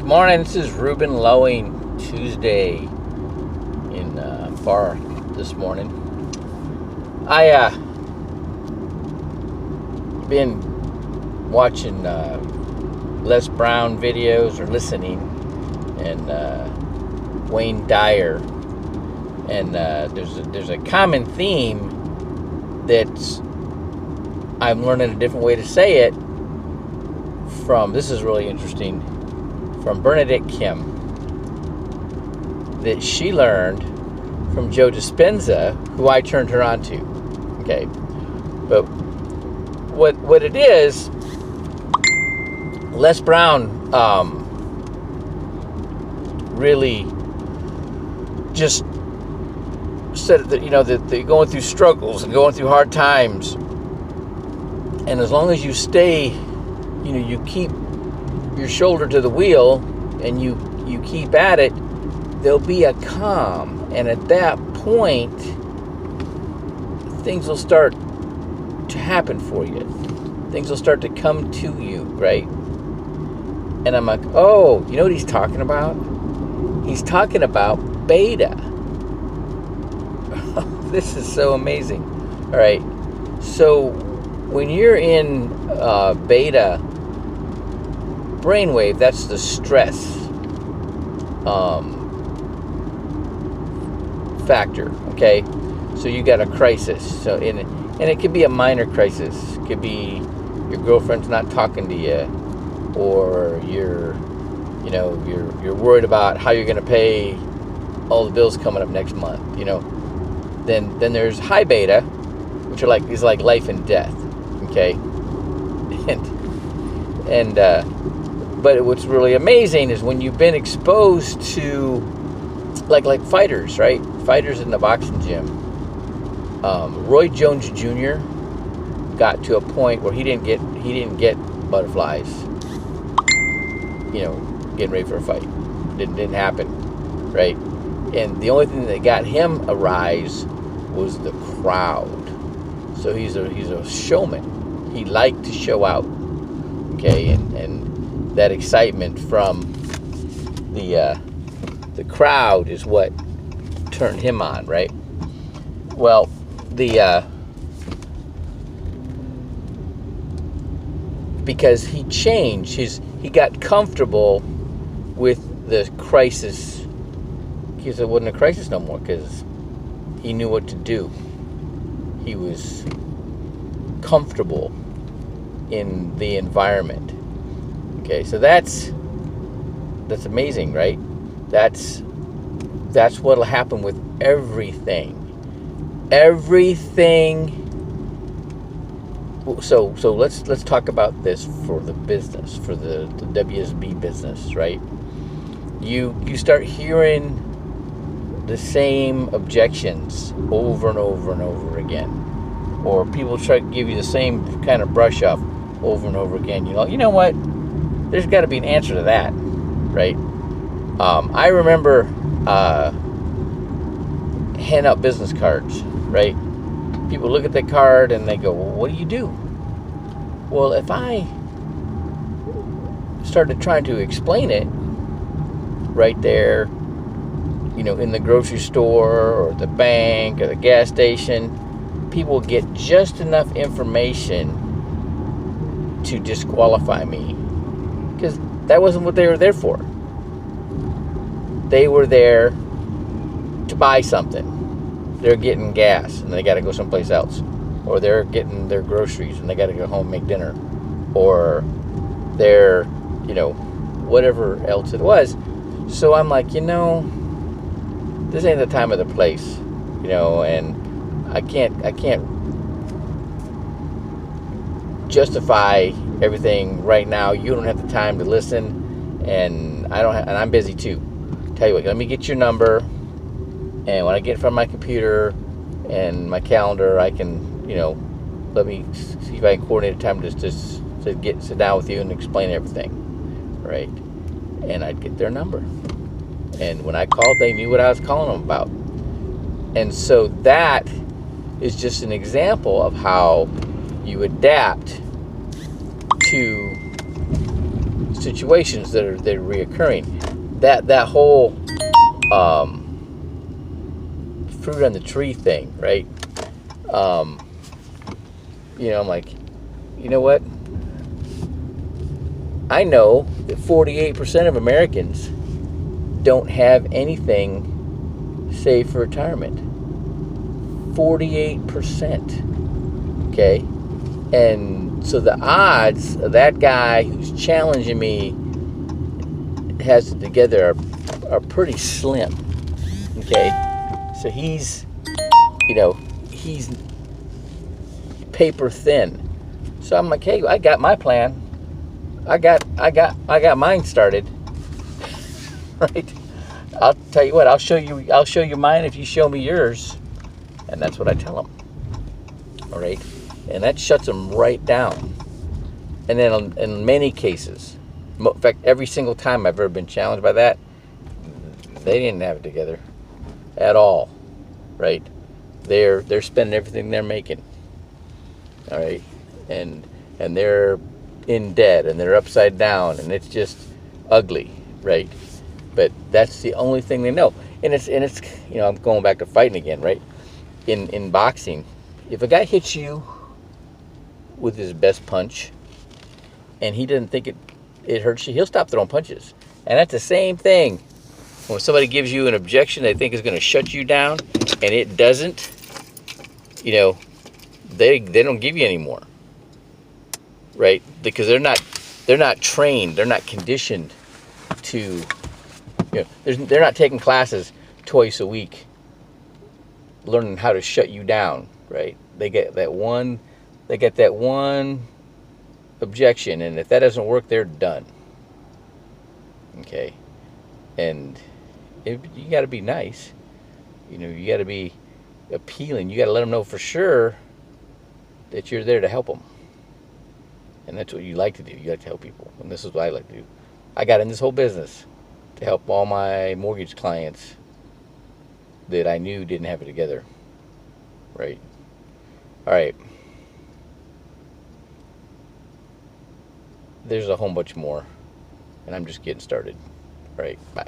Morning, this is Ruben Lowing, Tuesday in bar this morning. I been watching Les Brown videos or listening, and Wayne Dyer, and there's a common theme that's I'm learning a different way to say it from, this is really interesting, from Bernadette Kim, that she learned from Joe Dispenza, who I turned her on to. Okay, but what it is, Les Brown really just said that, that they're going through struggles and going through hard times, and as long as you stay, you keep your shoulder to the wheel and you keep at it, there'll be a calm, and at that point things will start to happen for you. Things will start to come to you, right? And I'm like, oh, you know what he's talking about? He's talking about beta. This is so amazing. All right, so when you're in beta brainwave, that's the stress factor. Okay, so you got a crisis. So and it could be a minor crisis. It could be your girlfriend's not talking to you, or you're worried about how you're going to pay all the bills coming up next month. Then there's high beta, which is like life and death. Okay, and but what's really amazing is when you've been exposed to like fighters, right? Fighters in the boxing gym. Roy Jones Jr. got to a point where he didn't get butterflies. Getting ready for a fight. Didn't happen, right? And the only thing that got him a rise was the crowd. So he's a showman. He liked to show out. Okay, and that excitement from the crowd is what turned him on, right? Well, because he changed he got comfortable with the crisis, because it wasn't a crisis no more, because he knew what to do. He was comfortable in the environment. Okay, so that's amazing, right? That's what'll happen with everything. So let's talk about this for the business, for the WSB business, right? You start hearing the same objections over and over and over again, or people try to give you the same kind of brush up over and over again. You know what? There's got to be an answer to that, right? I remember handing out business cards, right? People look at the card and they go, well, what do you do? Well, if I started trying to explain it right there, in the grocery store or the bank or the gas station, people get just enough information to disqualify me, because that wasn't what they were there for. They were there to buy something. They're getting gas and they got to go someplace else, or they're getting their groceries and they got to go home and make dinner, or they're whatever else it was. So I'm like, this ain't the time or the place, and I can't justify everything right now. You don't have the time to listen, and I'm busy too. Tell you what, let me get your number, and when I get from my computer and my calendar, I can, let me see if I can coordinate a time to sit down with you and explain everything, right? And I'd get their number, and when I called, they knew what I was calling them about. And so that is just an example of how you adapt to situations that are reoccurring. That whole fruit on the tree thing, right? You know, I'm like, you know what? I know that 48% of Americans don't have anything saved for retirement. 48%. Okay? And so the odds of that guy who's challenging me has it together are pretty slim. Okay? So he's paper thin. So I'm like, hey, I got my plan. I got mine started. Right? I'll tell you what, I'll show you mine if you show me yours. And that's what I tell them. All right? And that shuts them right down. And then in many cases, in fact, every single time I've ever been challenged by that, they didn't have it together at all. Right? They're spending everything they're making. All right? And they're in debt, and they're upside down, and it's just ugly, right? But that's the only thing they know. And it's you know, I'm going back to fighting again, right? In boxing, if a guy hits you with his best punch and he doesn't think it hurts you, he'll stop throwing punches. And that's the same thing when somebody gives you an objection they think is going to shut you down and it doesn't. You know, they don't give you any more. Right? Because they're not trained, they're not conditioned to, you know, they're not taking classes twice a week learning how to shut you down, right? They get that one objection, and if that doesn't work, they're done. Okay? And you got to be nice. You know, you got to be appealing. You got to let them know for sure that you're there to help them. And that's what you like to do. You like to help people. And this is what I like to do. I got in this whole business to help all my mortgage clients that I knew didn't have it together. Right? All right. There's a whole bunch more. And I'm just getting started. All right. Bye.